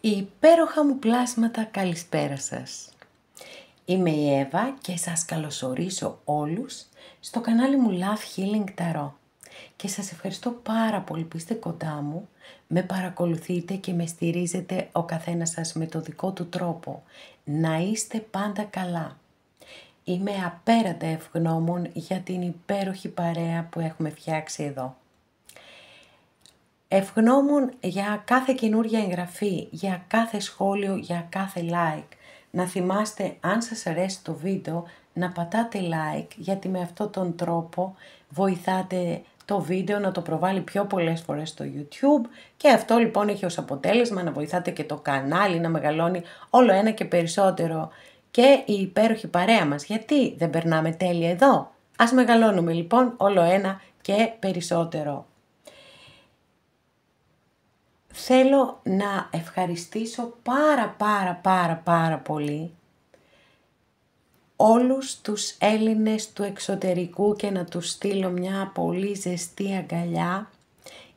Υπέροχα μου πλάσματα, καλησπέρα σας. Είμαι η Εύα και σας καλωσορίζω όλους στο κανάλι μου Love Healing Tarot. Και σας ευχαριστώ πάρα πολύ που είστε κοντά μου, με παρακολουθείτε και με στηρίζετε ο καθένας σας με το δικό του τρόπο. Να είστε πάντα καλά. Είμαι απέραντα ευγνώμων για την υπέροχη παρέα που έχουμε φτιάξει εδώ. Ευγνώμων για κάθε καινούρια εγγραφή, για κάθε σχόλιο, για κάθε like. Να θυμάστε, αν σας αρέσει το βίντεο, να πατάτε like, γιατί με αυτόν τον τρόπο βοηθάτε το βίντεο να το προβάλλει πιο πολλές φορές στο YouTube και αυτό λοιπόν έχει ως αποτέλεσμα να βοηθάτε και το κανάλι να μεγαλώνει όλο ένα και περισσότερο. Και η υπέροχη παρέα μας, γιατί δεν περνάμε τέλεια εδώ? Ας μεγαλώνουμε λοιπόν όλο ένα και περισσότερο. Θέλω να ευχαριστήσω πάρα πολύ όλους τους Έλληνες του εξωτερικού και να τους στείλω μια πολύ ζεστή αγκαλιά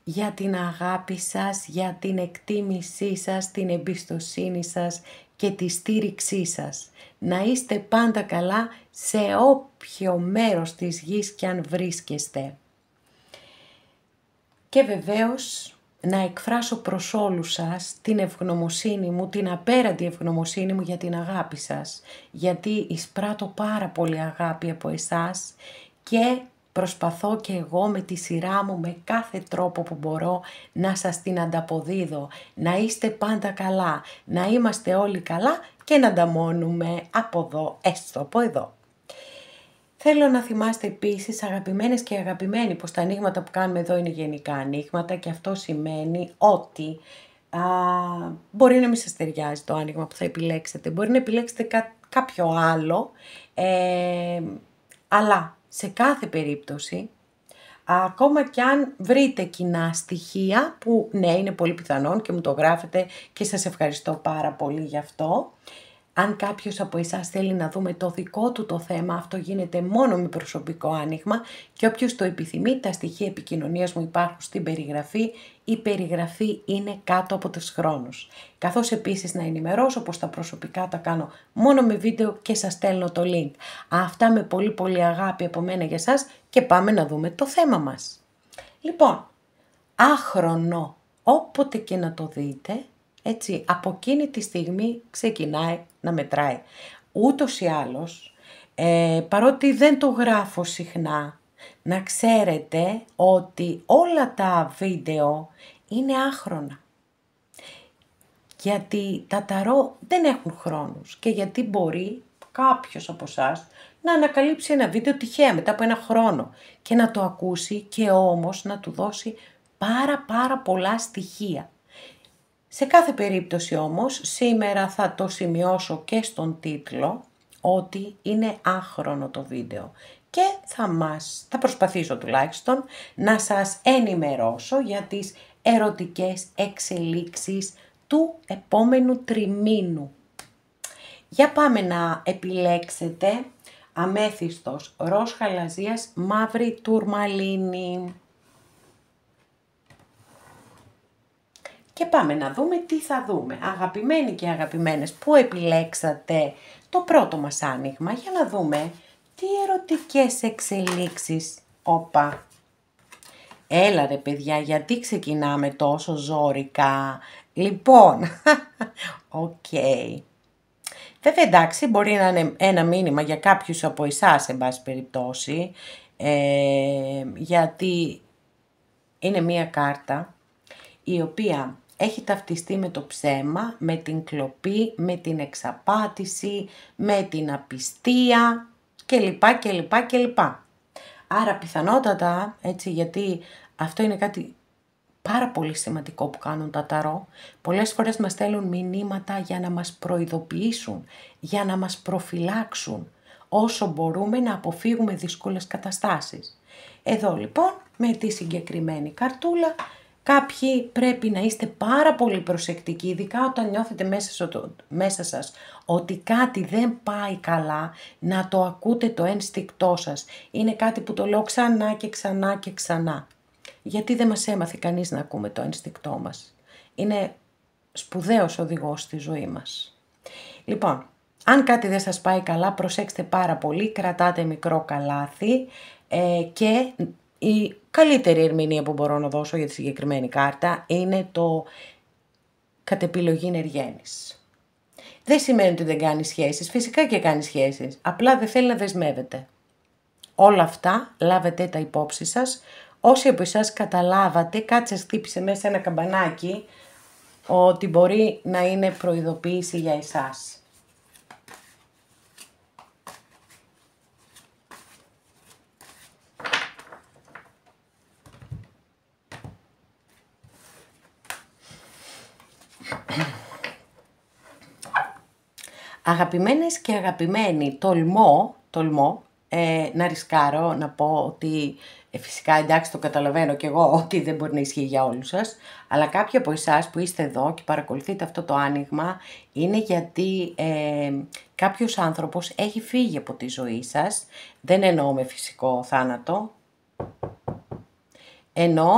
για την αγάπη σας, για την εκτίμησή σας, την εμπιστοσύνη σας και τη στήριξή σας. Να είστε πάντα καλά σε όποιο μέρος της γης κι αν βρίσκεστε. Και βεβαίως να εκφράσω προς όλους σας την ευγνωμοσύνη μου, την απέραντη ευγνωμοσύνη μου για την αγάπη σας. Γιατί εισπράττω πάρα πολύ αγάπη από εσάς και προσπαθώ και εγώ με τη σειρά μου, με κάθε τρόπο που μπορώ να σας την ανταποδίδω. Να είστε πάντα καλά, να είμαστε όλοι καλά και να ανταμώνουμε από εδώ, έστω από εδώ. Θέλω να θυμάστε επίσης, αγαπημένες και αγαπημένοι, πως τα ανοίγματα που κάνουμε εδώ είναι γενικά ανοίγματα και αυτό σημαίνει ότι μπορεί να μην σας ταιριάζει το άνοιγμα που θα επιλέξετε, μπορεί να επιλέξετε κάποιο άλλο, αλλά σε κάθε περίπτωση, ακόμα κι αν βρείτε κοινά στοιχεία, που ναι, είναι πολύ πιθανόν και μου το γράφετε και σας ευχαριστώ πάρα πολύ γι' αυτό. Αν κάποιος από εσάς θέλει να δούμε το δικό του το θέμα, αυτό γίνεται μόνο με προσωπικό άνοιγμα και όποιος το επιθυμεί, τα στοιχεία επικοινωνίας μου υπάρχουν στην περιγραφή. Η περιγραφή είναι κάτω από τους χρόνους. Καθώς επίσης να ενημερώσω πως τα προσωπικά τα κάνω μόνο με βίντεο και σας στέλνω το link. Αυτά με πολύ αγάπη από μένα για σας και πάμε να δούμε το θέμα μας. Λοιπόν, άχρονο, όποτε και να το δείτε, έτσι, από εκείνη τη στιγμή ξεκινάει να μετράει. Ούτως ή άλλως, παρότι δεν το γράφω συχνά, να ξέρετε ότι όλα τα βίντεο είναι άχρονα. Γιατί τα ταρό δεν έχουν χρόνους και γιατί μπορεί κάποιος από εσάς να ανακαλύψει ένα βίντεο τυχαία μετά από ένα χρόνο και να το ακούσει και όμως να του δώσει πάρα πολλά στοιχεία. Σε κάθε περίπτωση όμως, σήμερα θα το σημειώσω και στον τίτλο ότι είναι άχρονο το βίντεο και θα προσπαθήσω τουλάχιστον να σας ενημερώσω για τις ερωτικές εξελίξεις του επόμενου τριμήνου. Για πάμε να επιλέξετε αμέθιστος, ροζ χαλαζίας, μαύρη τουρμαλίνη. Και πάμε να δούμε τι θα δούμε. Αγαπημένοι και αγαπημένες που επιλέξατε το πρώτο μας άνοιγμα, για να δούμε τι ερωτικές εξελίξεις. Όπα. Έλα ρε παιδιά, γιατί ξεκινάμε τόσο ζόρικα? Λοιπόν, οκ. Βέβαια εντάξει, μπορεί να είναι ένα μήνυμα για κάποιους από εσάς, εν πάση περιπτώσει, γιατί είναι μία κάρτα η οποία έχει ταυτιστεί με το ψέμα, με την κλοπή, με την εξαπάτηση, με την απιστία κλπ. Άρα πιθανότατα, έτσι, γιατί αυτό είναι κάτι πάρα πολύ σημαντικό που κάνουν τα ταρό, πολλές φορές μας στέλνουν μηνύματα για να μας προειδοποιήσουν, για να μας προφυλάξουν, όσο μπορούμε να αποφύγουμε δύσκολες καταστάσεις. Εδώ λοιπόν, με τη συγκεκριμένη καρτούλα, κάποιοι πρέπει να είστε πάρα πολύ προσεκτικοί, ειδικά όταν νιώθετε μέσα σας ότι κάτι δεν πάει καλά, να το ακούτε το ένστικτό σας. Είναι κάτι που το λέω ξανά και ξανά και ξανά. Γιατί δεν μας έμαθε κανείς να ακούμε το ένστικτό μας. Είναι σπουδαίος οδηγός στη ζωή μας. Λοιπόν, αν κάτι δεν σας πάει καλά, προσέξτε πάρα πολύ, κρατάτε μικρό καλάθι και η καλύτερη ερμηνεία που μπορώ να δώσω για τη συγκεκριμένη κάρτα είναι το κατ' επιλογή Νεργένης. Δεν σημαίνει ότι δεν κάνει σχέσεις, φυσικά και κάνει σχέσεις, απλά δεν θέλει να δεσμεύεται. Όλα αυτά λάβετε τα υπόψη σας. Όσοι από εσάς καταλάβατε, κάτι σας χτύπησε μέσα ένα καμπανάκι ότι μπορεί να είναι προειδοποίηση για εσάς. Αγαπημένες και αγαπημένοι, τολμώ να ρισκάρω, να πω ότι φυσικά εντάξει το καταλαβαίνω και εγώ ότι δεν μπορεί να ισχύει για όλους σας, αλλά κάποιοι από εσάς που είστε εδώ και παρακολουθείτε αυτό το άνοιγμα είναι γιατί κάποιος άνθρωπος έχει φύγει από τη ζωή σας, δεν εννοώ με φυσικό θάνατο, εννοώ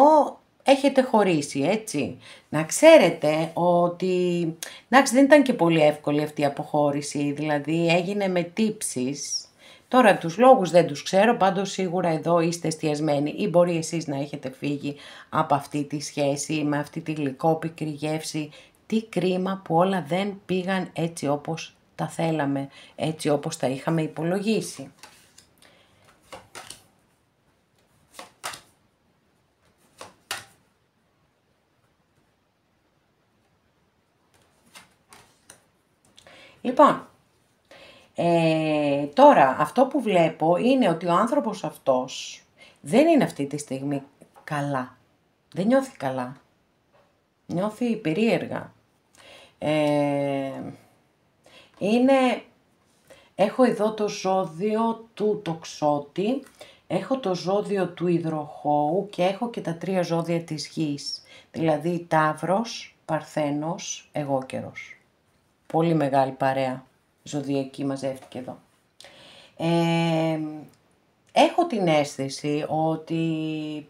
έχετε χωρίσει, έτσι. Να ξέρετε ότι εντάξει, δεν ήταν και πολύ εύκολη αυτή η αποχώρηση, δηλαδή έγινε με τύψεις. Τώρα τους λόγους δεν τους ξέρω, πάντως σίγουρα εδώ είστε εστιασμένοι ή μπορεί εσείς να έχετε φύγει από αυτή τη σχέση, με αυτή τη γλυκόπικρη γεύση. Τι κρίμα που όλα δεν πήγαν έτσι όπως τα θέλαμε, έτσι όπως τα είχαμε υπολογίσει. Λοιπόν, τώρα αυτό που βλέπω είναι ότι ο άνθρωπος αυτός δεν είναι αυτή τη στιγμή καλά. Δεν νιώθει καλά. Νιώθει περίεργα. Έχω εδώ το ζώδιο του τοξότη, έχω το ζώδιο του υδροχόου και έχω και τα 3 ζώδια της γης. Δηλαδή Ταύρος, Παρθένος, Εγώκερος. Πολύ μεγάλη παρέα ζωδιακή μαζεύτηκε εδώ. Έχω την αίσθηση ότι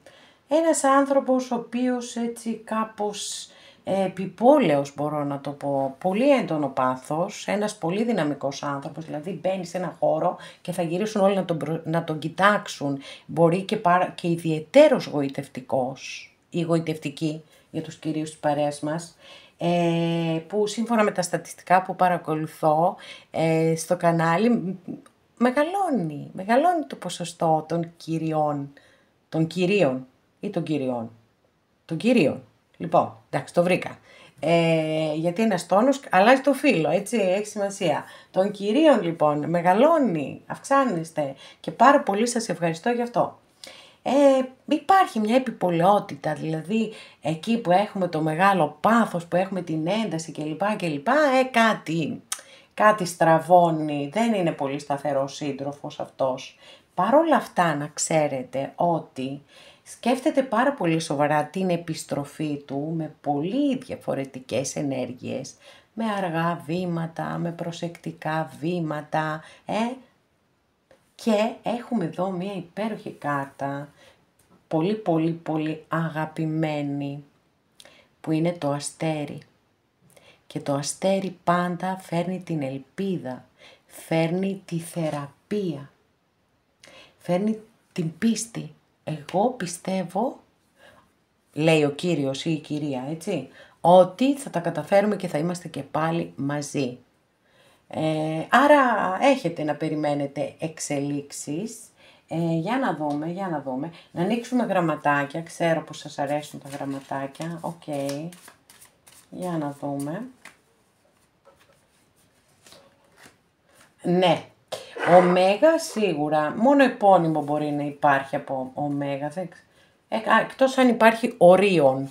ένας άνθρωπος ο οποίος έτσι κάπως επιπόλαιος μπορώ να το πω, πολύ έντονο πάθος, ένας πολύ δυναμικός άνθρωπος, δηλαδή μπαίνει σε ένα χώρο και θα γυρίσουν όλοι να τον κοιτάξουν, μπορεί και ιδιαιτέρως γοητευτικός ή γοητευτική για τους κυρίους της παρέας μας, που σύμφωνα με τα στατιστικά που παρακολουθώ στο κανάλι μεγαλώνει το ποσοστό των κυρίων. Λοιπόν, εντάξει, το βρήκα. Γιατί ένας τόνος αλλάζει το φύλο, έτσι, έχει σημασία. Των κυρίων λοιπόν μεγαλώνει, αυξάνεστε και πάρα πολύ σας ευχαριστώ γι' αυτό. Υπάρχει μια επιπολαιότητα, δηλαδή εκεί που έχουμε το μεγάλο πάθος, που έχουμε την ένταση κλπ, κάτι στραβώνει, δεν είναι πολύ σταθερός σύντροφος αυτός. Παρ' όλα αυτά να ξέρετε ότι σκέφτεται πάρα πολύ σοβαρά την επιστροφή του με πολύ διαφορετικές ενέργειες, με αργά βήματα, με προσεκτικά βήματα, και έχουμε εδώ μια υπέροχη κάρτα, πολύ αγαπημένη, που είναι το αστέρι. Και το αστέρι πάντα φέρνει την ελπίδα, φέρνει τη θεραπεία, φέρνει την πίστη. Εγώ πιστεύω, λέει ο Κύριος ή η κυρία, έτσι, ότι θα τα καταφέρουμε και θα είμαστε και πάλι μαζί. Άρα έχετε να περιμένετε εξελίξεις. Για να δούμε. Να ανοίξουμε γραμματάκια. Ξέρω πως σας αρέσουν τα γραμματάκια. Οκ. Για να δούμε. Ναι. Ωμέγα σίγουρα. Μόνο επώνυμο μπορεί να υπάρχει από ωμέγα. Εκτός αν υπάρχει ορίων.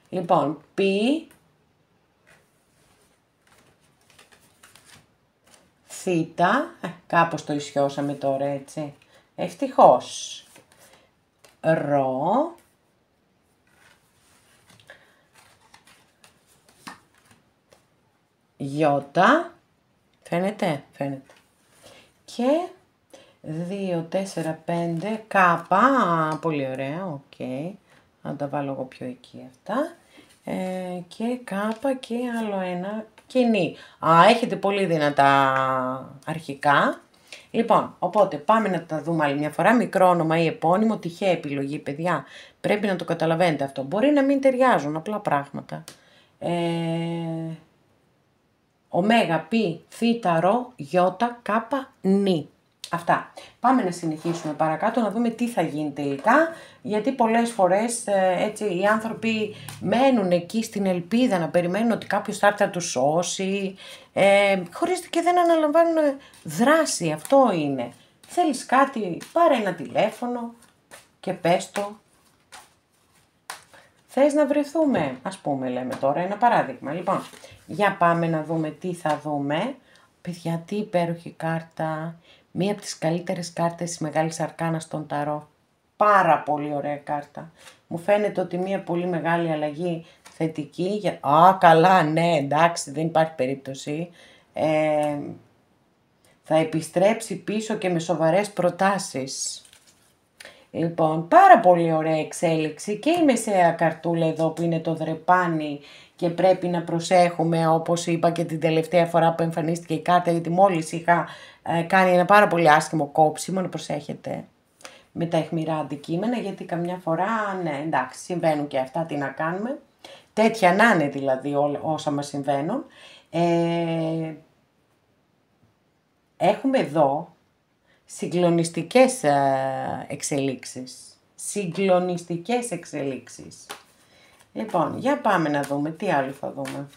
Λοιπόν, πι... Θήτα, κάπως το ισιώσαμε τώρα, έτσι. Ευτυχώς. Ρο. Γιώτα. Φαίνεται. Και 2, 4, 5, κάπα. Πολύ ωραία, οκ. Να τα βάλω εγώ πιο εκεί αυτά. και κάπα και άλλο ένα και νι. Έχετε πολύ δυνατά αρχικά. Λοιπόν, οπότε πάμε να τα δούμε άλλη μια φορά. Μικρό όνομα ή επώνυμο, τυχαία επιλογή, παιδιά. Πρέπει να το καταλαβαίνετε αυτό. Μπορεί να μην ταιριάζουν, απλά πράγματα. Ωμέγα, πι, θήτα, ρο, γιώτα, κάπα, νι. Αυτά. Πάμε να συνεχίσουμε παρακάτω, να δούμε τι θα γίνει τελικά, γιατί πολλές φορές έτσι, οι άνθρωποι μένουν εκεί στην ελπίδα να περιμένουν ότι κάποιος θα έρθει να τους σώσει, χωρίς και δεν αναλαμβάνουν δράση. Αυτό είναι. Θέλεις κάτι, πάρε ένα τηλέφωνο και πες το. Θες να βρεθούμε, ας πούμε, λέμε τώρα ένα παράδειγμα. Λοιπόν, για πάμε να δούμε τι θα δούμε. Παιδιά, τι υπέροχη κάρτα. Μία από τις καλύτερες κάρτες της Μεγάλης Αρκάνας στον Ταρό. Πάρα πολύ ωραία κάρτα. Μου φαίνεται ότι μία πολύ μεγάλη αλλαγή θετική. Καλά, ναι, εντάξει, δεν υπάρχει περίπτωση. Θα επιστρέψει πίσω και με σοβαρές προτάσεις. Λοιπόν, πάρα πολύ ωραία εξέλιξη και η μεσαία καρτούλα εδώ που είναι το δρεπάνι και πρέπει να προσέχουμε, όπως είπα και την τελευταία φορά που εμφανίστηκε η κάρτα, γιατί μόλις είχα κάνει ένα πάρα πολύ άσχημο κόψιμο, να προσέχετε με τα αιχμηρά αντικείμενα, γιατί καμιά φορά, ναι, εντάξει, συμβαίνουν και αυτά, τι να κάνουμε. Τέτοια να είναι δηλαδή όσα μας συμβαίνουν. Έχουμε εδώ συγκλονιστικές εξελίξεις. Συγκλονιστικές εξελίξεις. Λοιπόν, για πάμε να δούμε τι άλλο θα δούμε.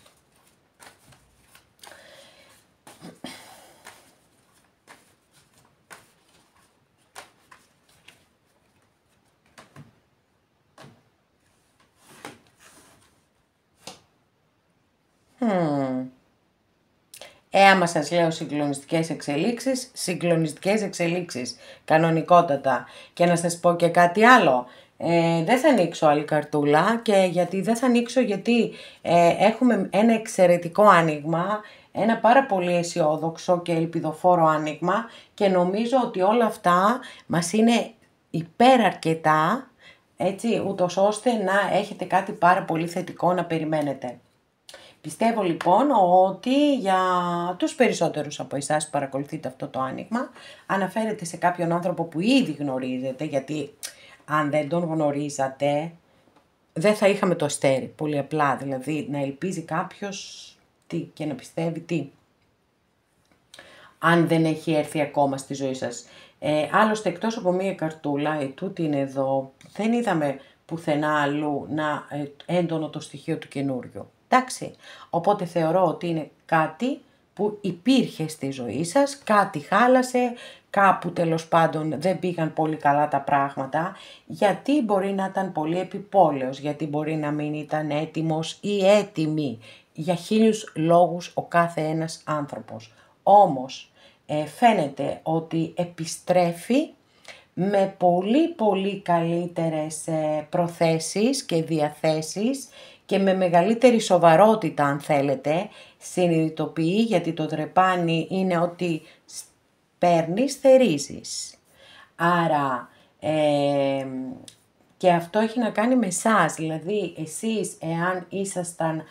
Άμα σας λέω συγκλονιστικές εξελίξεις, κανονικότατα. Και να σας πω και κάτι άλλο. Δεν θα ανοίξω άλλη καρτούλα, και γιατί δεν θα ανοίξω, γιατί έχουμε ένα εξαιρετικό άνοιγμα, ένα πάρα πολύ αισιόδοξο και ελπιδοφόρο άνοιγμα, και νομίζω ότι όλα αυτά μας είναι υπεραρκετά, έτσι, ούτως ώστε να έχετε κάτι πάρα πολύ θετικό να περιμένετε. Πιστεύω λοιπόν ότι για τους περισσότερους από εσάς που παρακολουθείτε αυτό το άνοιγμα, αναφέρεται σε κάποιον άνθρωπο που ήδη γνωρίζετε, γιατί αν δεν τον γνωρίζατε, δεν θα είχαμε το αστέρι, πολύ απλά, δηλαδή να ελπίζει κάποιος τι και να πιστεύει τι, αν δεν έχει έρθει ακόμα στη ζωή σας. Άλλωστε, εκτός από μία καρτούλα, τούτη είναι εδώ, δεν είδαμε πουθενά αλλού να έντονο το στοιχείο του καινούριου. Εντάξει, οπότε θεωρώ ότι είναι κάτι που υπήρχε στη ζωή σας, κάτι χάλασε, κάπου τέλος πάντων δεν πήγαν πολύ καλά τα πράγματα, γιατί μπορεί να ήταν πολύ επιπόλαιος, γιατί μπορεί να μην ήταν έτοιμος ή έτοιμη, για 1000 λόγους ο κάθε ένας άνθρωπος. Όμως φαίνεται ότι επιστρέφει με πολύ καλύτερες προθέσεις και διαθέσεις και με μεγαλύτερη σοβαρότητα, αν θέλετε, συνειδητοποιεί, γιατί το δρεπάνι είναι ότι παίρνεις, θερίζεις. Άρα και αυτό έχει να κάνει με εσάς, δηλαδή εσείς εάν ήσασταν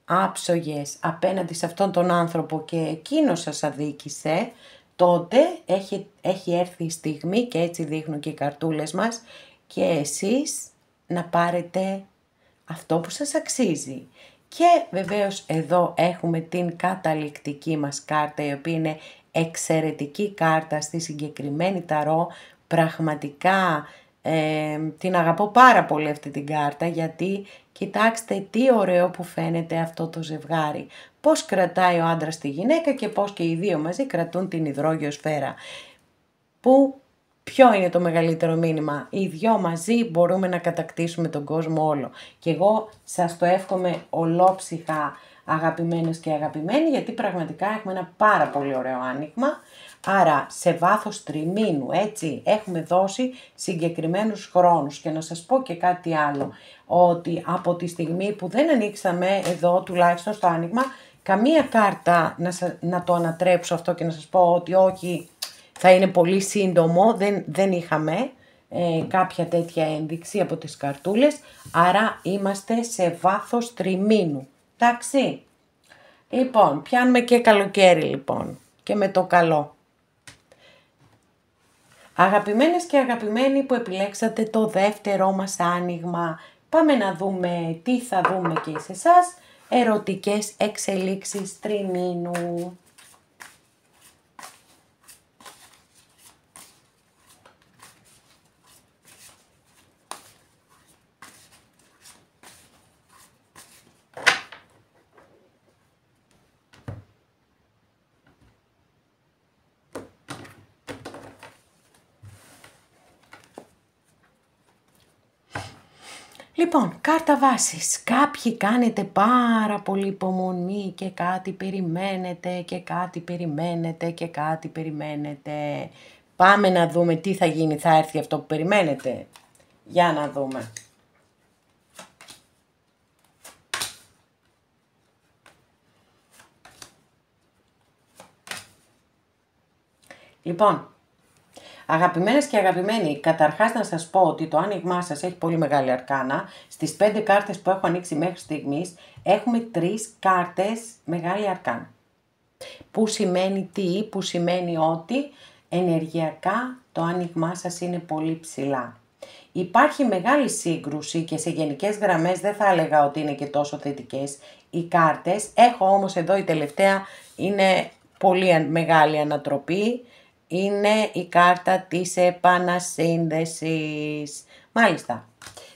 άψογες απέναντι σε αυτόν τον άνθρωπο και εκείνος σας αδίκησε, τότε έχει έρθει η στιγμή, και έτσι δείχνουν και οι καρτούλες μας, και εσείς να πάρετε αυτό που σας αξίζει. Και βεβαίως εδώ έχουμε την καταληκτική μας κάρτα, η οποία είναι εξαιρετική κάρτα στη συγκεκριμένη ταρό. Πραγματικά την αγαπώ πάρα πολύ αυτή την κάρτα, γιατί κοιτάξτε τι ωραίο που φαίνεται αυτό το ζευγάρι. Πώς κρατάει ο άντρας τη γυναίκα και πώς και οι δύο μαζί κρατούν την υδρόγειο σφαίρα. Ποιο είναι το μεγαλύτερο μήνυμα? Οι δυο μαζί μπορούμε να κατακτήσουμε τον κόσμο όλο. Και εγώ σας το εύχομαι ολόψυχα, αγαπημένες και αγαπημένοι, γιατί πραγματικά έχουμε ένα πάρα πολύ ωραίο άνοιγμα. Άρα σε βάθος τριμήνου, έτσι, έχουμε δώσει συγκεκριμένους χρόνους. Και να σας πω και κάτι άλλο, ότι από τη στιγμή που δεν ανοίξαμε εδώ, τουλάχιστον στο άνοιγμα, καμία κάρτα να το ανατρέψω αυτό και να σας πω ότι όχι, θα είναι πολύ σύντομο, δεν είχαμε. κάποια τέτοια ένδειξη από τις καρτούλες, άρα είμαστε σε βάθος τριμήνου. Εντάξει. Λοιπόν, πιάνουμε και καλοκαίρι λοιπόν και με το καλό. Αγαπημένες και αγαπημένοι που επιλέξατε το δεύτερό μας άνοιγμα, πάμε να δούμε τι θα δούμε και σε εσάς. Ερωτικές εξελίξεις τριμήνου. Λοιπόν, κάρτα βάσης. Κάποιοι κάνετε πάρα πολύ υπομονή και κάτι περιμένετε και κάτι περιμένετε και κάτι περιμένετε. Πάμε να δούμε τι θα γίνει, θα έρθει αυτό που περιμένετε. Για να δούμε. Λοιπόν, αγαπημένες και αγαπημένοι, καταρχάς να σας πω ότι το άνοιγμά σας έχει πολύ μεγάλη αρκάνα. Στις 5 κάρτες που έχω ανοίξει μέχρι στιγμής έχουμε 3 κάρτες μεγάλη αρκάνα. Που σημαίνει τι, που σημαίνει ότι ενεργειακά το άνοιγμά σας είναι πολύ ψηλά. Υπάρχει μεγάλη σύγκρουση και σε γενικές γραμμές δεν θα έλεγα ότι είναι και τόσο θετικές οι κάρτες. Έχω όμως εδώ η τελευταία, είναι πολύ μεγάλη ανατροπή. Είναι η κάρτα της επανασύνδεσης. Μάλιστα.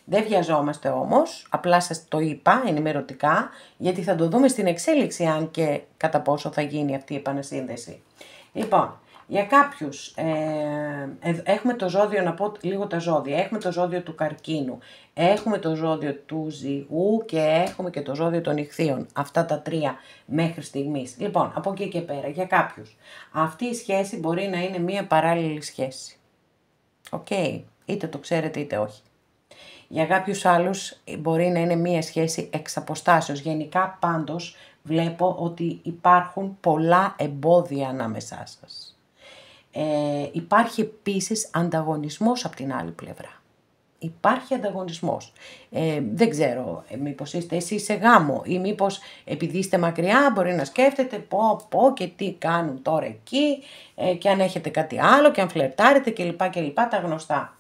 Δεν βιαζόμαστε όμως, απλά σας το είπα ενημερωτικά, γιατί θα το δούμε στην εξέλιξη αν και κατά πόσο θα γίνει αυτή η επανασύνδεση. Λοιπόν, για κάποιους, έχουμε το ζώδιο, να πω λίγο τα ζώδια, έχουμε το ζώδιο του καρκίνου, έχουμε το ζώδιο του ζυγού και έχουμε και το ζώδιο των ιχθύων, αυτά τα 3 μέχρι στιγμής. Λοιπόν, από εκεί και πέρα, για κάποιους, αυτή η σχέση μπορεί να είναι μία παράλληλη σχέση. Οκ, είτε το ξέρετε είτε όχι. Για κάποιους άλλους μπορεί να είναι μία σχέση εξ αποστάσεως. Γενικά πάντως βλέπω ότι υπάρχουν πολλά εμπόδια ανάμεσά σας. Υπάρχει επίσης ανταγωνισμός από την άλλη πλευρά. Υπάρχει ανταγωνισμός. Δεν ξέρω, μήπως είστε εσείς σε γάμο ή μήπως επειδή είστε μακριά μπορεί να σκέφτετε πω και τι κάνουν τώρα εκεί και αν έχετε κάτι άλλο και αν φλερτάρετε κλπ. Τα γνωστά.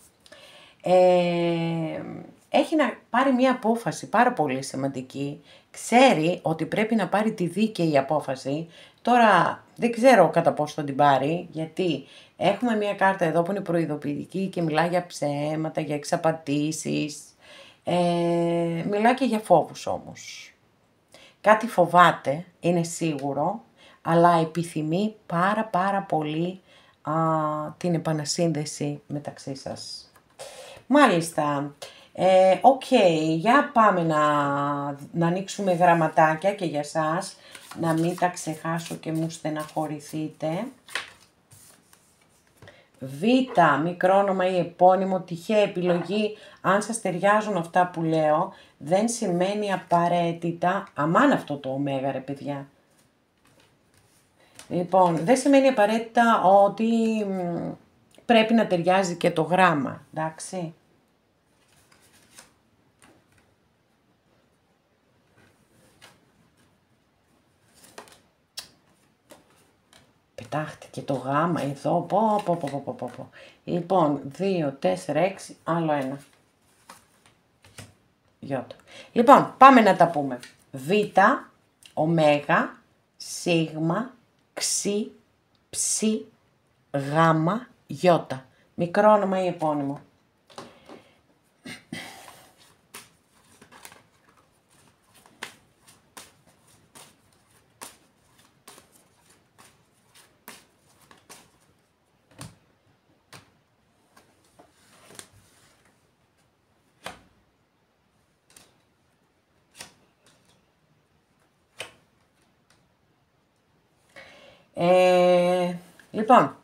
Έχει να πάρει μια απόφαση πάρα πολύ σημαντική, ξέρει ότι πρέπει να πάρει τη δίκαιη απόφαση, τώρα δεν ξέρω κατά πόσο θα την πάρει, γιατί έχουμε μια κάρτα εδώ που είναι προειδοποιητική και μιλάει για ψέματα, για εξαπατήσεις, μιλάει και για φόβους όμως. Κάτι φοβάται, είναι σίγουρο, αλλά επιθυμεί πάρα πολύ την επανασύνδεση μεταξύ σας. Μάλιστα. Οκ, για πάμε να ανοίξουμε γραμματάκια και για σας, να μην τα ξεχάσω και μου στεναχωρηθείτε. Β, μικρό όνομα ή επώνυμο, τυχαία επιλογή, αν σας ταιριάζουν αυτά που λέω, δεν σημαίνει απαραίτητα, αμάν αυτό το ωμέγα ρε παιδιά. Λοιπόν, δεν σημαίνει απαραίτητα ότι πρέπει να ταιριάζει και το γράμμα, εντάξει. Πετάχτηκε το γάμα εδώ, πω. Λοιπόν, 2, 4, 6, άλλο ένα. Γιώτα. Λοιπόν, πάμε να τα πούμε. Β, ωμέγα, σίγμα, ξι, ψι, γάμα, γιώτα. Μικρό όνομα ή επώνυμο. Λοιπόν.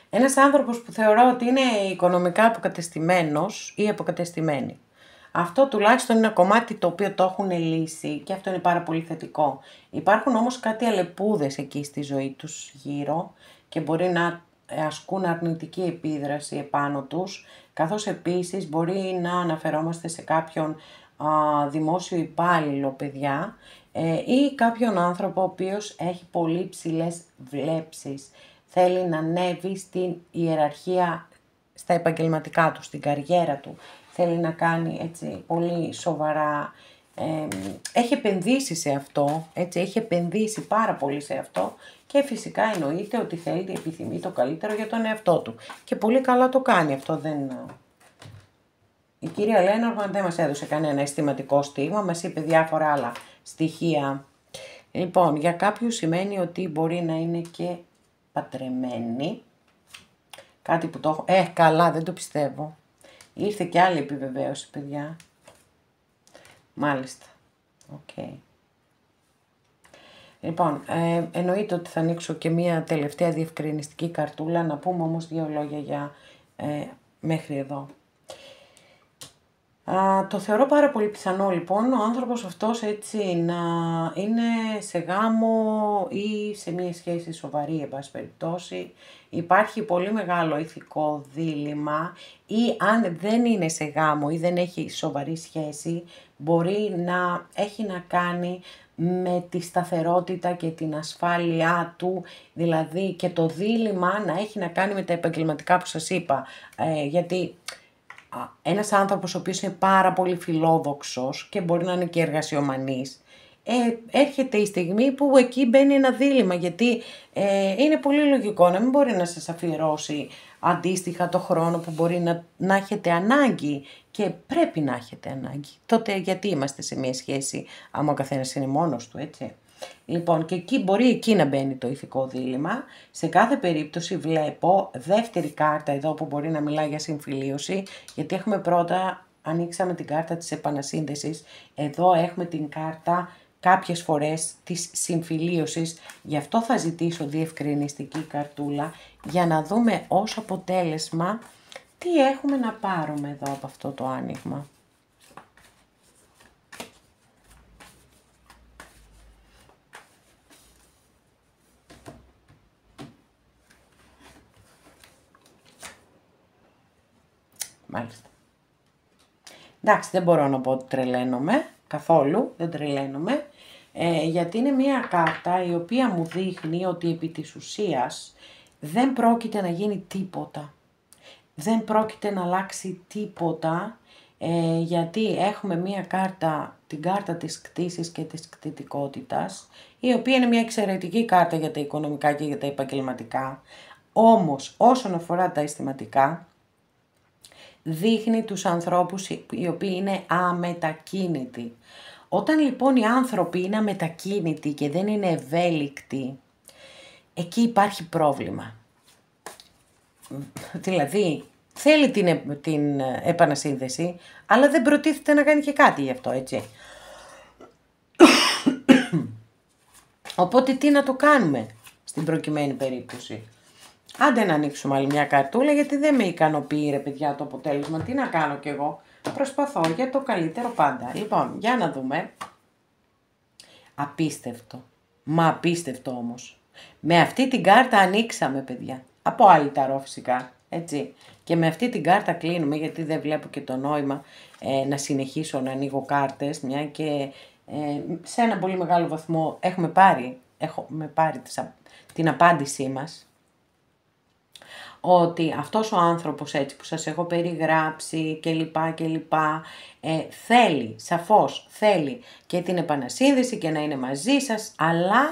Ένας άνθρωπος που θεωρώ ότι είναι οικονομικά αποκατεστημένος ή αποκατεστημένη. Αυτό τουλάχιστον είναι ένα κομμάτι το οποίο το έχουν λύσει και αυτό είναι πάρα πολύ θετικό. Υπάρχουν όμως κάτι αλεπούδες εκεί στη ζωή τους γύρω και μπορεί να ασκούν αρνητική επίδραση επάνω τους, καθώς επίσης μπορεί να αναφερόμαστε σε κάποιον δημόσιο υπάλληλο, παιδιά, ή κάποιον άνθρωπο ο οποίος έχει πολύ ψηλές βλέψεις. Θέλει να ανέβει στην ιεραρχία στα επαγγελματικά του, στην καριέρα του. Θέλει να κάνει έτσι πολύ σοβαρά, έχει επενδύσει σε αυτό, έτσι, έχει επενδύσει πάρα πολύ σε αυτό και φυσικά εννοείται ότι θέλει, επιθυμεί το καλύτερο για τον εαυτό του. Και πολύ καλά το κάνει αυτό, δεν... Η κυρία Λένορμαν δεν μας έδωσε κανένα αισθηματικό στίγμα, μας είπε διάφορα άλλα στοιχεία. Λοιπόν, για κάποιους σημαίνει ότι μπορεί να είναι και πατρεμένη. Κάτι που το έχω... καλά, δεν το πιστεύω. Ήρθε και άλλη επιβεβαίωση, παιδιά. Μάλιστα. Οκ. Λοιπόν, εννοείται ότι θα ανοίξω και μία τελευταία διευκρινιστική καρτούλα, να πούμε όμως 2 λόγια για μέχρι εδώ. Το θεωρώ πάρα πολύ πιθανό λοιπόν ο άνθρωπος αυτός έτσι να είναι σε γάμο ή σε μία σχέση σοβαρή, εν πάση περιπτώσει. Υπάρχει πολύ μεγάλο ηθικό δίλημμα, ή αν δεν είναι σε γάμο ή δεν έχει σοβαρή σχέση, μπορεί να έχει να κάνει με τη σταθερότητα και την ασφάλειά του, δηλαδή και το δίλημμα να έχει να κάνει με τα επαγγελματικά που σας είπα, γιατί... Ένας άνθρωπος ο οποίος είναι πάρα πολύ φιλόδοξος και μπορεί να είναι και εργασιομανής, έρχεται η στιγμή που εκεί μπαίνει ένα δίλημμα, γιατί είναι πολύ λογικό να μην μπορεί να σας αφιερώσει αντίστοιχα το χρόνο που μπορεί να έχετε ανάγκη, και πρέπει να έχετε ανάγκη. Τότε γιατί είμαστε σε μια σχέση άμα ο καθένας είναι μόνος του, έτσι. Λοιπόν, και εκεί μπορεί εκεί να μπαίνει το ηθικό δίλημμα. Σε κάθε περίπτωση βλέπω δεύτερη κάρτα εδώ που μπορεί να μιλάει για συμφιλίωση, γιατί έχουμε πρώτα, ανοίξαμε την κάρτα της επανασύνδεσης, εδώ έχουμε την κάρτα κάποιες φορές της συμφιλίωσης, γι' αυτό θα ζητήσω διευκρινιστική καρτούλα για να δούμε ως αποτέλεσμα τι έχουμε να πάρουμε εδώ από αυτό το άνοιγμα. Μάλιστα. Εντάξει, δεν μπορώ να πω ότι τρελαίνομαι, καθόλου δεν τρελαίνομαι, γιατί είναι μια κάρτα η οποία μου δείχνει ότι επί της ουσίας δεν πρόκειται να γίνει τίποτα. Δεν πρόκειται να αλλάξει τίποτα, γιατί έχουμε μια κάρτα, την κάρτα της κτήσης και της κτητικότητας, η οποία είναι μια εξαιρετική κάρτα για τα οικονομικά και για τα επαγγελματικά. Όμως, όσον αφορά τα αισθηματικά, δείχνει τους ανθρώπους οι οποίοι είναι αμετακίνητοι. Όταν λοιπόν οι άνθρωποι είναι αμετακίνητοι και δεν είναι ευέλικτοι, εκεί υπάρχει πρόβλημα. Δηλαδή, θέλει την επανασύνδεση, αλλά δεν προτίθεται να κάνει και κάτι γι' αυτό, έτσι. Οπότε τι να το κάνουμε στην προκειμένη περίπτωση. Άντε να ανοίξουμε άλλη μια καρτούλα, γιατί δεν με ικανοποιεί ρε παιδιά το αποτέλεσμα. Τι να κάνω κι εγώ. Προσπαθώ για το καλύτερο πάντα. Λοιπόν, για να δούμε. Απίστευτο. Μα απίστευτο όμως. Με αυτή την κάρτα ανοίξαμε, παιδιά. Από άλλη ταρό φυσικά. Έτσι. Και με αυτή την κάρτα κλείνουμε, γιατί δεν βλέπω και το νόημα να συνεχίσω να ανοίγω κάρτες, μια και σε ένα πολύ μεγάλο βαθμό έχουμε πάρει την απάντησή μας. Ότι αυτός ο άνθρωπος έτσι που σας έχω περιγράψει κλπ. Θέλει, σαφώς θέλει και την επανασύνδεση και να είναι μαζί σας, αλλά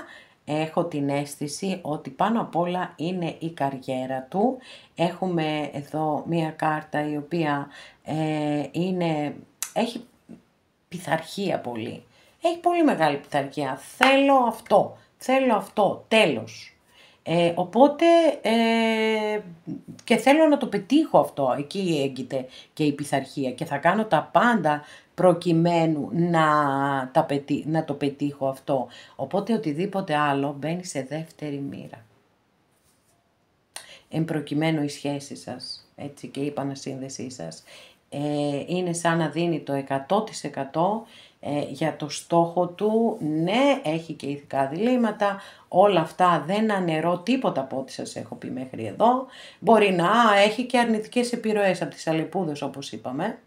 έχω την αίσθηση ότι πάνω απ' όλα είναι η καριέρα του. Έχουμε εδώ μία κάρτα η οποία έχει πειθαρχία πολύ. Έχει πολύ μεγάλη πειθαρχία. Θέλω αυτό, τέλος. Οπότε και θέλω να το πετύχω αυτό, εκεί έγκυται και η πειθαρχία και θα κάνω τα πάντα προκειμένου να το πετύχω αυτό. Οπότε οτιδήποτε άλλο μπαίνει σε δεύτερη μοίρα. Εν προκειμένου η σχέση σας, έτσι, και η επανασύνδεσή σας. είναι σαν να δίνει το 100% για το στόχο του. Ναι, έχει και ηθικά διλήμματα, όλα αυτά δεν αναιρώ τίποτα από ό,τι σας έχω πει μέχρι εδώ. Μπορεί να έχει και αρνητικές επιρροές από τις αλεπούδες, όπως είπαμε.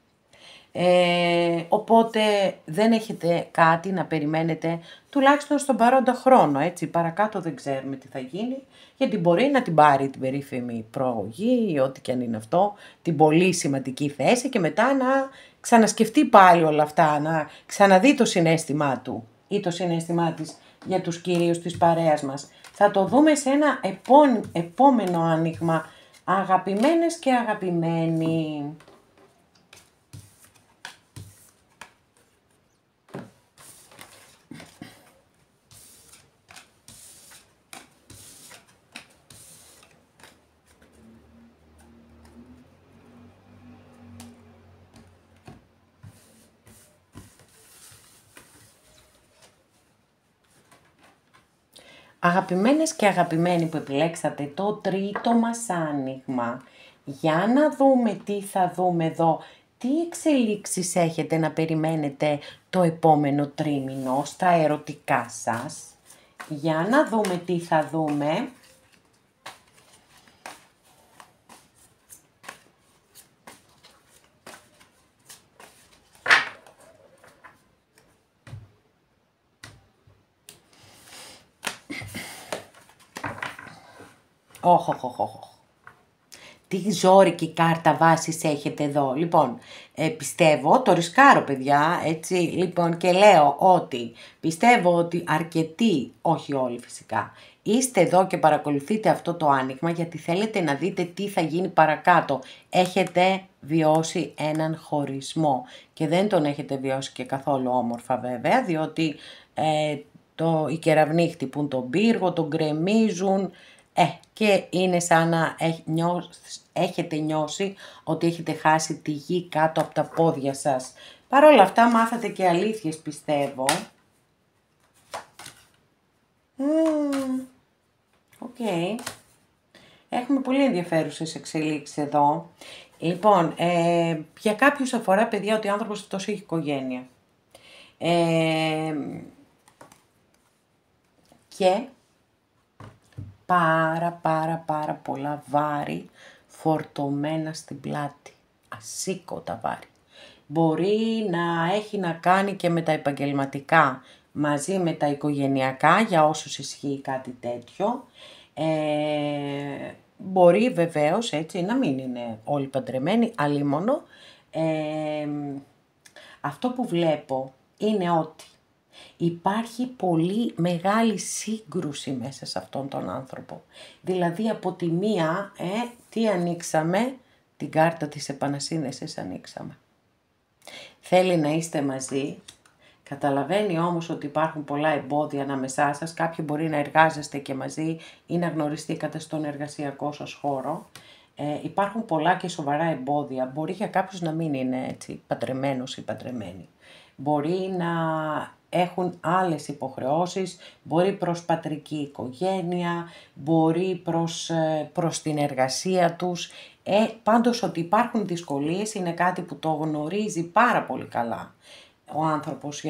Οπότε δεν έχετε κάτι να περιμένετε, τουλάχιστον στον παρόντα χρόνο, έτσι, παρακάτω δεν ξέρουμε τι θα γίνει, γιατί μπορεί να την πάρει την περίφημη προαγωγή ή ό,τι και αν είναι αυτό, την πολύ σημαντική θέση και μετά να ξανασκεφτεί πάλι όλα αυτά, να ξαναδεί το συναίσθημά του ή το συναίσθημά της για τους κυρίους της παρέας μας. Θα το δούμε σε ένα επόμενο άνοιγμα, αγαπημένες και αγαπημένοι. Αγαπημένες και αγαπημένοι που επιλέξατε το τρίτο μας άνοιγμα, για να δούμε τι θα δούμε εδώ, τι εξελίξεις έχετε να περιμένετε το επόμενο τρίμηνο στα ερωτικά σας. Για να δούμε τι θα δούμε. Τι ζόρικη κάρτα βάσης έχετε εδώ. Λοιπόν, πιστεύω, το ρισκάρω παιδιά, έτσι, λοιπόν, και λέω ότι πιστεύω ότι αρκετοί, όχι όλοι φυσικά, είστε εδώ και παρακολουθείτε αυτό το άνοιγμα γιατί θέλετε να δείτε τι θα γίνει παρακάτω. Έχετε βιώσει έναν χωρισμό και δεν τον έχετε βιώσει και καθόλου όμορφα βέβαια, διότι οι κεραυνοί χτυπούν τον πύργο, τον γκρεμίζουν, και είναι σαν να έχετε νιώσει ότι έχετε χάσει τη γη κάτω από τα πόδια σας. Παρ' όλα αυτά μάθατε και αλήθειες πιστεύω. Οκ. Έχουμε πολύ ενδιαφέρουσες εξελίξεις εδώ. Λοιπόν, για κάποιους αφορά παιδιά ότι ο άνθρωπος αυτός έχει οικογένεια. Και πάρα πολλά βάρη φορτωμένα στην πλάτη, ασήκωτα βάρη. Μπορεί να έχει να κάνει και με τα επαγγελματικά μαζί με τα οικογενειακά, για όσους ισχύει κάτι τέτοιο. Μπορεί βεβαίως έτσι να μην είναι όλοι παντρεμένοι, αλίμονο. Αυτό που βλέπω είναι ότι υπάρχει πολύ μεγάλη σύγκρουση μέσα σε αυτόν τον άνθρωπο. Δηλαδή από τη μία, τι ανοίξαμε, την κάρτα της επανασύνδεσης ανοίξαμε. Θέλει να είστε μαζί, καταλαβαίνει όμως ότι υπάρχουν πολλά εμπόδια ανάμεσά σας, κάποιοι μπορεί να εργάζεστε και μαζί ή να γνωριστήκατε στον εργασιακό σας χώρο. Υπάρχουν πολλά και σοβαρά εμπόδια, μπορεί για κάποιους να μην είναι έτσι παντρεμένος ή παντρεμένη. Μπορεί να έχουν άλλες υποχρεώσεις, μπορεί προς πατρική οικογένεια, μπορεί προς την εργασία τους. Πάντως ότι υπάρχουν δυσκολίες είναι κάτι που το γνωρίζει πάρα πολύ καλά ο άνθρωπος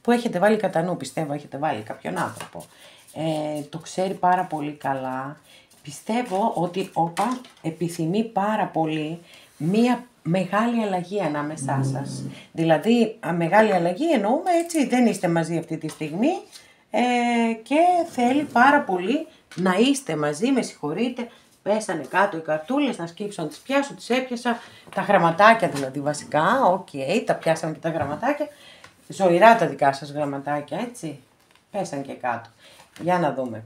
που έχετε βάλει κατά νου, πιστεύω έχετε βάλει κάποιον άνθρωπο. Το ξέρει πάρα πολύ καλά. Πιστεύω ότι επιθυμεί πάρα πολύ μία μεγάλη αλλαγή ανάμεσά σας. Δηλαδή, μεγάλη αλλαγή εννοούμε έτσι, δεν είστε μαζί αυτή τη στιγμή και θέλει πάρα πολύ να είστε μαζί, με συγχωρείτε, πέσανε κάτω οι καρτούλες, να σκύψω, να τις πιάσω, τις έπιασα, τα γραμματάκια δηλαδή βασικά, τα πιάσαμε και τα γραμματάκια, ζωηρά τα δικά σας γραμματάκια, έτσι, πέσαν και κάτω. Για να δούμε.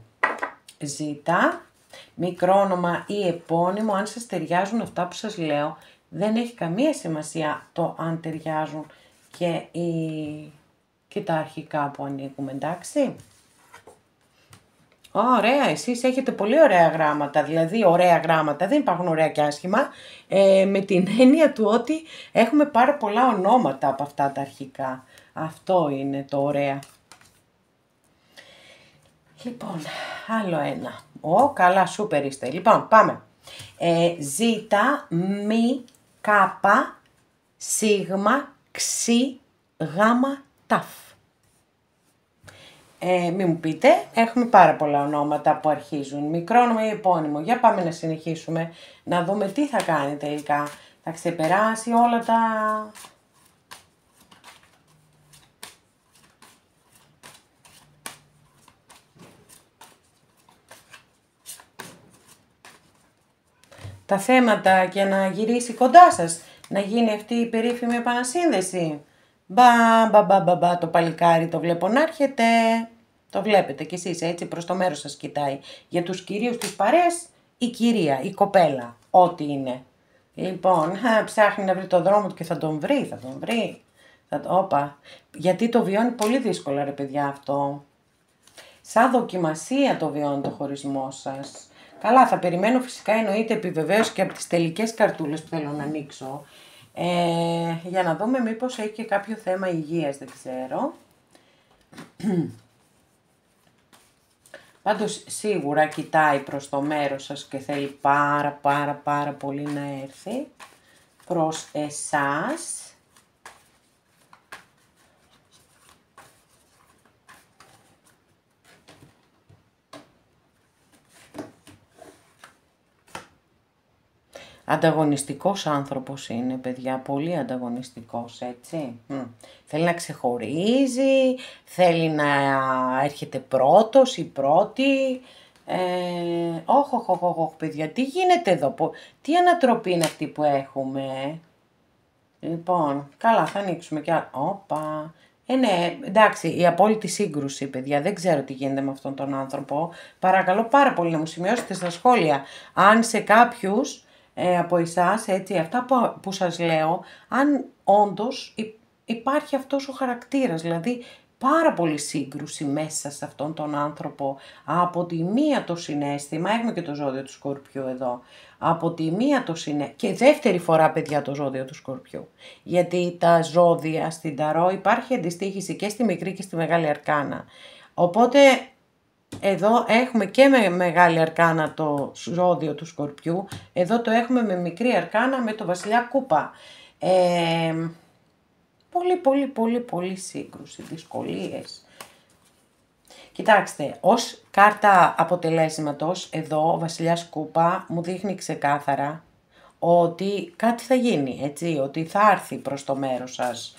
Ζήτα, μικρό όνομα ή επώνυμο, αν σας ταιριάζουν αυτά που σας λέω, δεν έχει καμία σημασία το αν ταιριάζουν και τα αρχικά που ανοίγουμε, εντάξει. Ωραία, εσείς έχετε πολύ ωραία γράμματα, δηλαδή ωραία γράμματα, δεν υπάρχουν ωραία και άσχημα, με την έννοια του ότι έχουμε πάρα πολλά ονόματα από αυτά τα αρχικά. Αυτό είναι το ωραία. Λοιπόν, άλλο ένα. Καλά, σούπερ είστε. Λοιπόν, πάμε. Ζήτα, μη, κάπα, σίγμα, ξι, γάμα, ταφ. Μη μου πείτε, έχουμε πάρα πολλά ονόματα που αρχίζουν. Μικρό όνομα ή επώνυμο. Για πάμε να συνεχίσουμε, να δούμε τι θα κάνει τελικά. Θα ξεπεράσει όλα τα θέματα και να γυρίσει κοντά σας, να γίνει αυτή η περίφημη επανασύνδεση. Μπα, το παλικάρι το βλέπω να έρχεται. Το βλέπετε κι εσείς έτσι, προς το μέρος σας κοιτάει. Για τους κυρίους της παρέας, η κυρία, η κοπέλα, ό,τι είναι. Λοιπόν, ψάχνει να βρει το δρόμο του και θα τον βρει. Όπα, γιατί το βιώνει πολύ δύσκολα ρε παιδιά αυτό. Σαν δοκιμασία το βιώνει το χωρισμό σας. Καλά, θα περιμένω φυσικά εννοείται επιβεβαίωση και από τις τελικές καρτούλες που θέλω να ανοίξω. Για να δούμε μήπως έχει και κάποιο θέμα υγείας, δεν ξέρω. Πάντως σίγουρα κοιτάει προς το μέρος σας και θέλει πάρα πολύ να έρθει προς εσάς. Ανταγωνιστικός άνθρωπος είναι, παιδιά, πολύ ανταγωνιστικός, έτσι. Θέλει να ξεχωρίζει, θέλει να έρχεται πρώτος ή πρώτη. Όχι, παιδιά, τι γίνεται εδώ, τι ανατροπή είναι αυτή που έχουμε. Λοιπόν, καλά, θα ανοίξουμε κι άλλο. Όπα. Ναι, εντάξει, η απόλυτη σύγκρουση, παιδιά, δεν ξέρω τι γίνεται με αυτόν τον άνθρωπο. Παρακαλώ πάρα πολύ να μου σημειώσετε στα σχόλια, αν σε κάποιους από εσάς, έτσι, αυτά που σας λέω, αν όντως υπάρχει αυτός ο χαρακτήρας, δηλαδή πάρα πολύ σύγκρουση μέσα σε αυτόν τον άνθρωπο. Από τη μία το συναίσθημα, έχουμε και το ζώδιο του Σκορπιού εδώ, από τη μία το συναίσθημα, και δεύτερη φορά παιδιά το ζώδιο του Σκορπιού, γιατί τα ζώδια στην Ταρό υπάρχει αντιστοίχηση και στη μικρή και στη μεγάλη αρκάνα. Οπότε εδώ έχουμε και με μεγάλη αρκάνα το ζώδιο του Σκορπιού, εδώ το έχουμε με μικρή αρκάνα με το βασιλιά Κούπα. Πολύ σύγκρουση, δυσκολίες. Κοιτάξτε, ως κάρτα αποτελέσματος, εδώ ο βασιλιάς Κούπα μου δείχνει ξεκάθαρα ότι κάτι θα γίνει, έτσι, ότι θα έρθει προς το μέρος σας.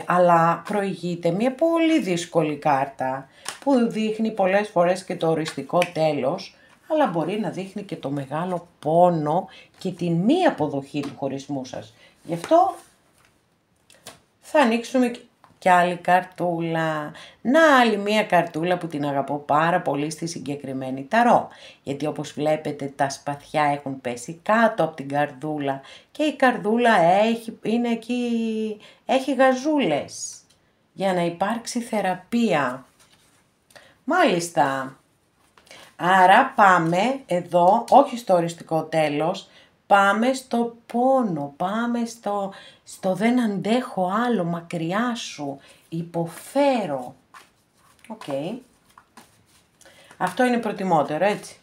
Αλλά προηγείται μια πολύ δύσκολη κάρτα που δείχνει πολλές φορές και το οριστικό τέλος, αλλά μπορεί να δείχνει και το μεγάλο πόνο και την μη αποδοχή του χωρισμού σας. Γι' αυτό θα ανοίξουμε και άλλη καρτούλα. Να, άλλη μία καρτούλα που την αγαπώ πάρα πολύ στη συγκεκριμένη ταρό. Γιατί όπως βλέπετε τα σπαθιά έχουν πέσει κάτω από την καρδούλα και η καρδούλα είναι εκεί, έχει γαζούλες για να υπάρξει θεραπεία. Μάλιστα. Άρα πάμε εδώ, όχι στο οριστικό τέλος, πάμε στο πόνο, πάμε στο δεν αντέχω άλλο, μακριά σου, υποφέρω. Οκ. Αυτό είναι προτιμότερο, έτσι.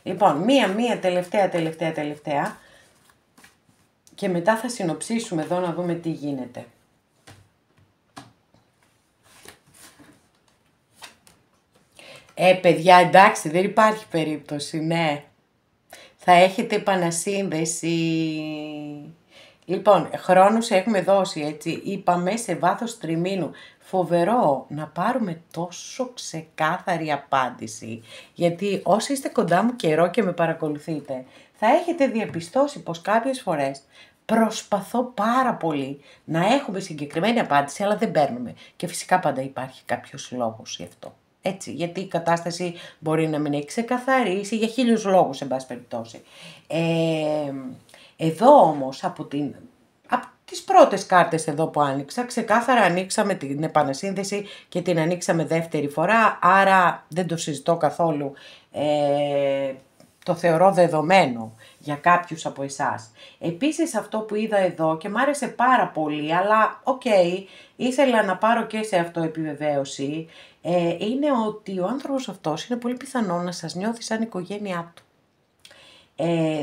Λοιπόν, μία τελευταία και μετά θα συνοψίσουμε εδώ να δούμε τι γίνεται. Παιδιά, εντάξει, δεν υπάρχει περίπτωση, ναι. Θα έχετε επανασύνδεση. Λοιπόν, χρόνους έχουμε δώσει, έτσι. Είπαμε σε βάθος τριμήνου. Φοβερό να πάρουμε τόσο ξεκάθαρη απάντηση. Γιατί όσοι είστε κοντά μου καιρό και με παρακολουθείτε, θα έχετε διαπιστώσει πως κάποιες φορές προσπαθώ πάρα πολύ να έχουμε συγκεκριμένη απάντηση, αλλά δεν παίρνουμε. Και φυσικά πάντα υπάρχει κάποιος λόγος γι' αυτό. Έτσι, γιατί η κατάσταση μπορεί να μην έχει ξεκαθαρίσει για 1000 λόγους, εν πάση περιπτώσει. Εδώ όμως, από τις πρώτες κάρτες εδώ που άνοιξα, ξεκάθαρα ανοίξαμε την επανασύνδεση και την ανοίξαμε δεύτερη φορά, άρα δεν το συζητώ καθόλου, το θεωρώ δεδομένο για κάποιους από εσάς. Επίσης αυτό που είδα εδώ και μ' άρεσε πάρα πολύ, αλλά ήθελα να πάρω και σε αυτό επιβεβαίωση, είναι ότι ο άνθρωπος αυτός είναι πολύ πιθανό να σας νιώθει σαν οικογένειά του.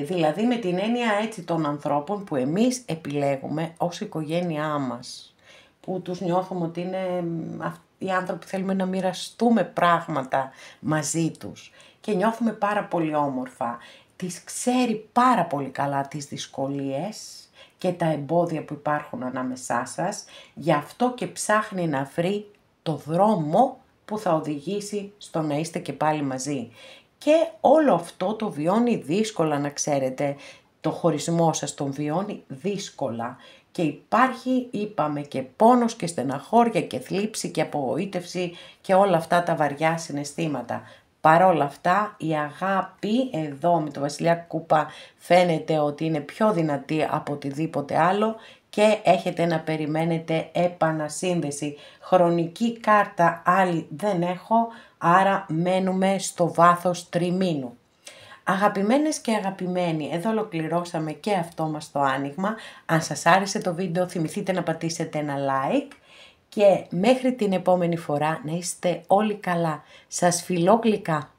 Δηλαδή με την έννοια έτσι των ανθρώπων που εμείς επιλέγουμε ως οικογένειά μας, που τους νιώθουμε ότι είναι οι άνθρωποι που θέλουμε να μοιραστούμε πράγματα μαζί τους και νιώθουμε πάρα πολύ όμορφα. Τις ξέρει πάρα πολύ καλά τις δυσκολίες και τα εμπόδια που υπάρχουν ανάμεσά σας, γι' αυτό και ψάχνει να βρει το δρόμο που θα οδηγήσει στο να είστε και πάλι μαζί. Και όλο αυτό το βιώνει δύσκολα, να ξέρετε, το χωρισμό σας τον βιώνει δύσκολα και υπάρχει, είπαμε, και πόνος και στεναχώρια και θλίψη και απογοήτευση και όλα αυτά τα βαριά συναισθήματα. Παρ' όλα αυτά η αγάπη εδώ με το Βασιλιά Κούπα φαίνεται ότι είναι πιο δυνατή από οτιδήποτε άλλο και έχετε να περιμένετε επανασύνδεση. Χρονική κάρτα άλλη δεν έχω, άρα μένουμε στο βάθος τριμήνου. Αγαπημένες και αγαπημένοι, εδώ ολοκληρώσαμε και αυτό μας το άνοιγμα. Αν σας άρεσε το βίντεο θυμηθείτε να πατήσετε ένα like και μέχρι την επόμενη φορά να είστε όλοι καλά. Σας φιλώ γλυκά.